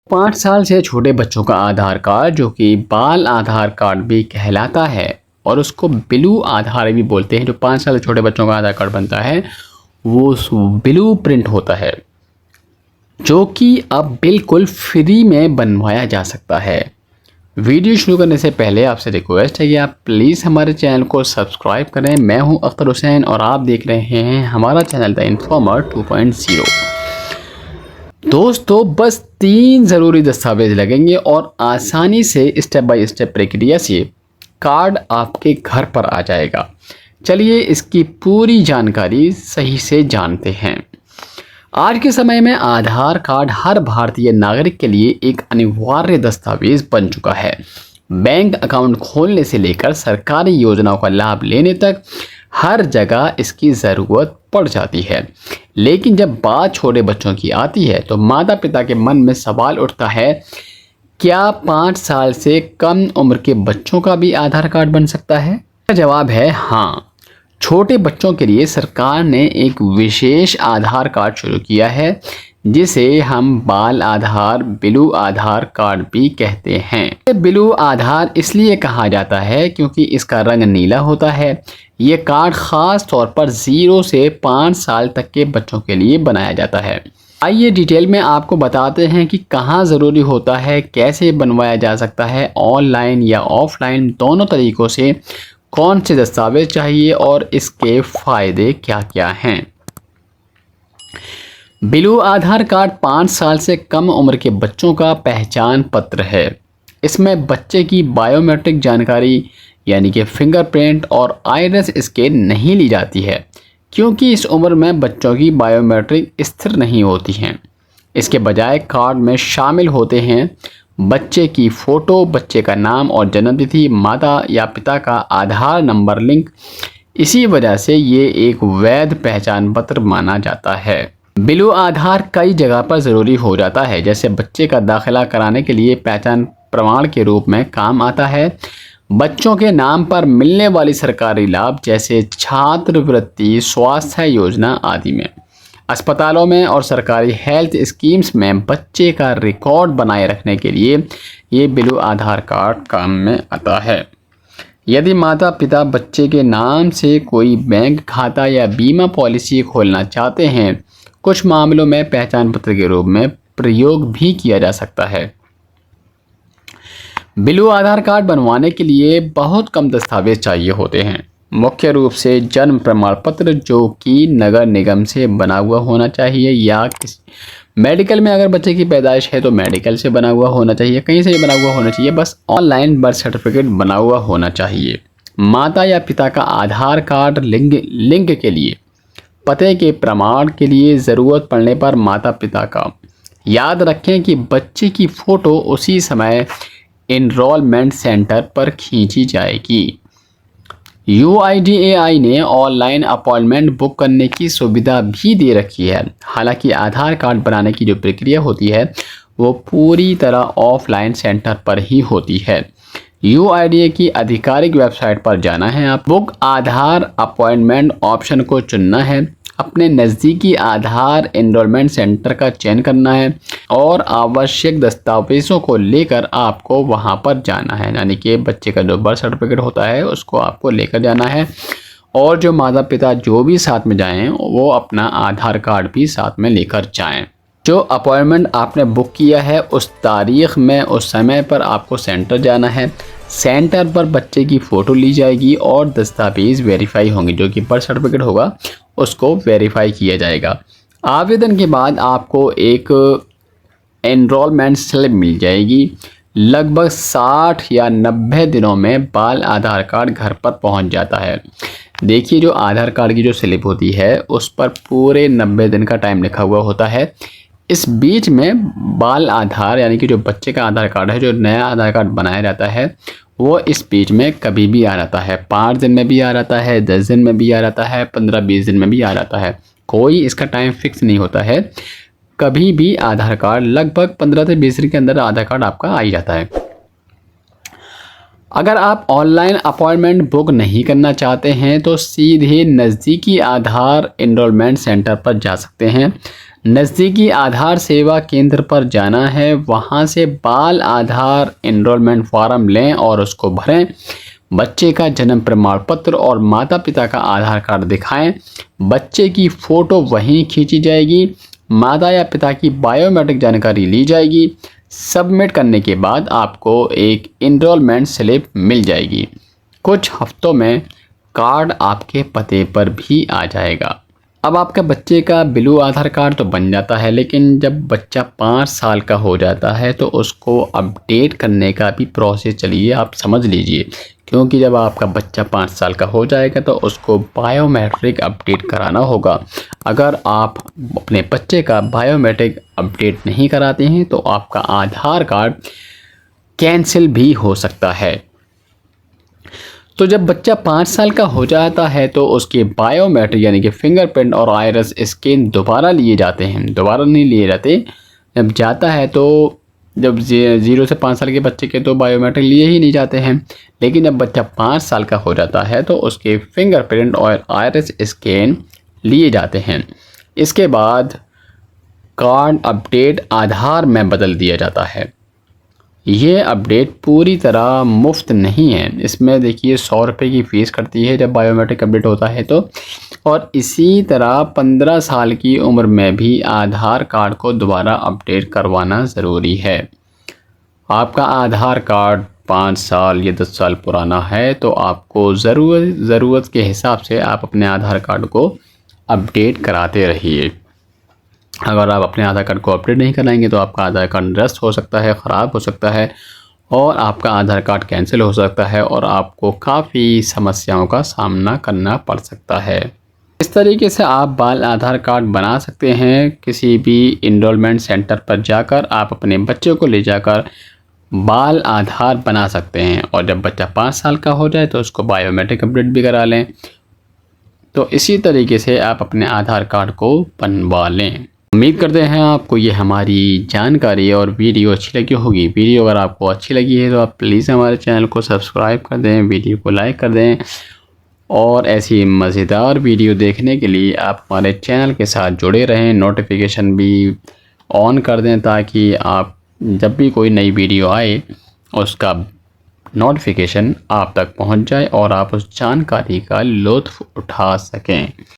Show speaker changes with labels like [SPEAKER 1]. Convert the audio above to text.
[SPEAKER 1] 5 साल से छोटे बच्चों का आधार कार्ड जो कि बाल आधार कार्ड भी कहलाता है और उसको ब्लू आधार भी बोलते हैं। जो 5 साल से छोटे बच्चों का आधार कार्ड बनता है वो ब्लू प्रिंट होता है, जो कि अब बिल्कुल फ्री में बनवाया जा सकता है। वीडियो शुरू करने से पहले आपसे रिक्वेस्ट है कि आप प्लीज़ हमारे चैनल को सब्सक्राइब करें। मैं हूं अख्तर हुसैन और आप देख रहे हैं हमारा चैनल द इन्फॉर्मर 2.0। दोस्तों, बस 3 ज़रूरी दस्तावेज लगेंगे और आसानी से स्टेप बाय स्टेप प्रक्रिया से कार्ड आपके घर पर आ जाएगा। चलिए इसकी पूरी जानकारी सही से जानते हैं। आज के समय में आधार कार्ड हर भारतीय नागरिक के लिए एक अनिवार्य दस्तावेज बन चुका है। बैंक अकाउंट खोलने से लेकर सरकारी योजनाओं का लाभ लेने तक हर जगह इसकी ज़रूरत पड़ जाती है। लेकिन जब बात छोटे बच्चों की आती है तो माता पिता के मन में सवाल उठता है, क्या 5 साल से कम उम्र के बच्चों का भी आधार कार्ड बन सकता है? जवाब है हाँ। छोटे बच्चों के लिए सरकार ने एक विशेष आधार कार्ड शुरू किया है, जिसे हम बाल आधार ब्लू आधार कार्ड भी कहते हैं। ब्लू आधार इसलिए कहा जाता है क्योंकि इसका रंग नीला होता है। ये कार्ड ख़ास तौर पर 0 से 5 साल तक के बच्चों के लिए बनाया जाता है। आइए डिटेल में आपको बताते हैं कि कहाँ ज़रूरी होता है, कैसे बनवाया जा सकता है, ऑनलाइन या ऑफलाइन दोनों तरीक़ों से कौन से दस्तावेज चाहिए और इसके फ़ायदे क्या क्या हैं। ब्लू आधार कार्ड 5 साल से कम उम्र के बच्चों का पहचान पत्र है। इसमें बच्चे की बायोमेट्रिक जानकारी यानी कि फिंगरप्रिंट और आइरिस स्कैन नहीं ली जाती है, क्योंकि इस उम्र में बच्चों की बायोमेट्रिक स्थिर नहीं होती हैं। इसके बजाय कार्ड में शामिल होते हैं बच्चे की फ़ोटो, बच्चे का नाम और जन्मतिथि, माता या पिता का आधार नंबर लिंक। इसी वजह से ये एक वैध पहचान पत्र माना जाता है। ब्लू आधार कई जगह पर ज़रूरी हो जाता है, जैसे बच्चे का दाखिला कराने के लिए पहचान प्रमाण के रूप में काम आता है। बच्चों के नाम पर मिलने वाली सरकारी लाभ जैसे छात्रवृत्ति, स्वास्थ्य योजना आदि में। अस्पतालों में और सरकारी हेल्थ स्कीम्स में बच्चे का रिकॉर्ड बनाए रखने के लिए ये ब्लू आधार कार्ड काम में आता है। यदि माता पिता बच्चे के नाम से कोई बैंक खाता या बीमा पॉलिसी खोलना चाहते हैं, कुछ मामलों में पहचान पत्र के रूप में प्रयोग भी किया जा सकता है। ब्लू आधार कार्ड बनवाने के लिए बहुत कम दस्तावेज चाहिए होते हैं। मुख्य रूप से जन्म प्रमाण पत्र, जो कि नगर निगम से बना हुआ होना चाहिए, या मेडिकल में अगर बच्चे की पैदाइश है तो मेडिकल से बना हुआ होना चाहिए, कहीं से बना हुआ होना चाहिए। बस ऑनलाइन बर्थ सर्टिफिकेट बना हुआ होना चाहिए। माता या पिता का आधार कार्ड लिंक के लिए पते के प्रमाण के लिए ज़रूरत पड़ने पर माता पिता का। याद रखें कि बच्चे की फ़ोटो उसी समय एनरोलमेंट सेंटर पर खींची जाएगी। UIDAI ने ऑनलाइन अपॉइंटमेंट बुक करने की सुविधा भी दे रखी है। हालांकि आधार कार्ड बनाने की जो प्रक्रिया होती है वो पूरी तरह ऑफलाइन सेंटर पर ही होती है। UIDAI की आधिकारिक वेबसाइट पर जाना है, आप बुक आधार अपॉइंटमेंट ऑप्शन को चुनना है, अपने नज़दीकी आधार एनरोलमेंट सेंटर का चयन करना है और आवश्यक दस्तावेज़ों को लेकर आपको वहां पर जाना है। यानी कि बच्चे का जो बर्थ सर्टिफिकेट होता है उसको आपको लेकर जाना है, और जो माता पिता जो भी साथ में जाएं वो अपना आधार कार्ड भी साथ में लेकर जाएं। जो अपॉइंटमेंट आपने बुक किया है उस तारीख़ में उस समय पर आपको सेंटर जाना है। सेंटर पर बच्चे की फ़ोटो ली जाएगी और दस्तावेज़ वेरीफाई होंगे, जो कि बर्थ सर्टिफिकेट होगा उसको वेरीफाई किया जाएगा। आवेदन के बाद आपको एक एनरोलमेंट स्लिप मिल जाएगी। लगभग 60 या 90 दिनों में बाल आधार कार्ड घर पर पहुंच जाता है। देखिए, जो आधार कार्ड की जो स्लिप होती है उस पर पूरे 90 दिन का टाइम लिखा हुआ होता है। इस बीच में बाल आधार यानी कि जो बच्चे का आधार कार्ड है, जो नया आधार कार्ड बनाया जाता है, वो इस बीच में कभी भी आ जाता है। 5 दिन में भी आ जाता है, 10 दिन में भी आ जाता है, 15-20 दिन में भी आ जाता है। कोई इसका टाइम फिक्स नहीं होता है। कभी भी आधार कार्ड लगभग 15 से 20 दिन के अंदर आधार कार्ड आपका आ ही जाता है। अगर आप ऑनलाइन अपॉइंटमेंट बुक नहीं करना चाहते हैं तो सीधे नज़दीकी आधार एनरोलमेंट सेंटर पर जा सकते हैं। नज़दीकी आधार सेवा केंद्र पर जाना है, वहाँ से बाल आधार एनरोलमेंट फॉर्म लें और उसको भरें। बच्चे का जन्म प्रमाण पत्र और माता पिता का आधार कार्ड दिखाएं। बच्चे की फ़ोटो वहीं खींची जाएगी। माता या पिता की बायोमेट्रिक जानकारी ली जाएगी। सबमिट करने के बाद आपको एक एनरोलमेंट स्लिप मिल जाएगी। कुछ हफ्तों में कार्ड आपके पते पर भी आ जाएगा। अब आपके बच्चे का ब्लू आधार कार्ड तो बन जाता है, लेकिन जब बच्चा 5 साल का हो जाता है तो उसको अपडेट करने का भी प्रोसेस चलिए आप समझ लीजिए। क्योंकि जब आपका बच्चा 5 साल का हो जाएगा तो उसको बायोमेट्रिक अपडेट कराना होगा। अगर आप अपने बच्चे का बायोमेट्रिक अपडेट नहीं कराते हैं तो आपका आधार कार्ड कैंसिल भी हो सकता है। तो जब बच्चा 5 साल का हो जाता है तो उसके बायोमेट्रिक यानी कि फिंगरप्रिंट और आइरिस स्कैन दोबारा लिए जाते हैं। दोबारा नहीं लिए जाते, जब जाता है तो जब 0 से 5 साल के बच्चे के तो बायोमेट्रिक लिए ही नहीं जाते हैं, लेकिन जब बच्चा 5 साल का हो जाता है तो उसके फिंगरप्रिंट और आइरिस स्कैन लिए जाते हैं। इसके बाद कार्ड अपडेट आधार में बदल दिया जाता है। ये अपडेट पूरी तरह मुफ्त नहीं है, इसमें देखिए 100 रुपये की फ़ीस कटती है जब बायोमेट्रिक अपडेट होता है तो। और इसी तरह 15 साल की उम्र में भी आधार कार्ड को दोबारा अपडेट करवाना ज़रूरी है। आपका आधार कार्ड 5 साल या 10 साल पुराना है तो आपको ज़रूरत के हिसाब से आप अपने आधार कार्ड को अपडेट कराते रहिए। अगर आप अपने आधार कार्ड को अपडेट नहीं कराएंगे तो आपका आधार कार्ड निरस्त हो सकता है, ख़राब हो सकता है और आपका आधार कार्ड कैंसिल हो सकता है और आपको काफ़ी समस्याओं का सामना करना पड़ सकता है। इस तरीके से आप बाल आधार कार्ड बना सकते हैं। किसी भी इनरोलमेंट सेंटर पर जाकर आप अपने बच्चे को ले जाकर बाल आधार बना सकते हैं और जब बच्चा 5 साल का हो जाए तो उसको बायोमेट्रिक अपडेट भी करा लें। तो इसी तरीके से आप अपने आधार कार्ड को बनवा लें। उम्मीद करते हैं आपको ये हमारी जानकारी और वीडियो अच्छी लगी होगी। वीडियो अगर आपको अच्छी लगी है तो आप प्लीज़ हमारे चैनल को सब्सक्राइब कर दें, वीडियो को लाइक कर दें और ऐसी मज़ेदार वीडियो देखने के लिए आप हमारे चैनल के साथ जुड़े रहें। नोटिफिकेशन भी ऑन कर दें ताकि आप जब भी कोई नई वीडियो आए उसका नोटिफिकेशन आप तक पहुंच जाए और आप उस जानकारी का लुत्फ़ उठा सकें।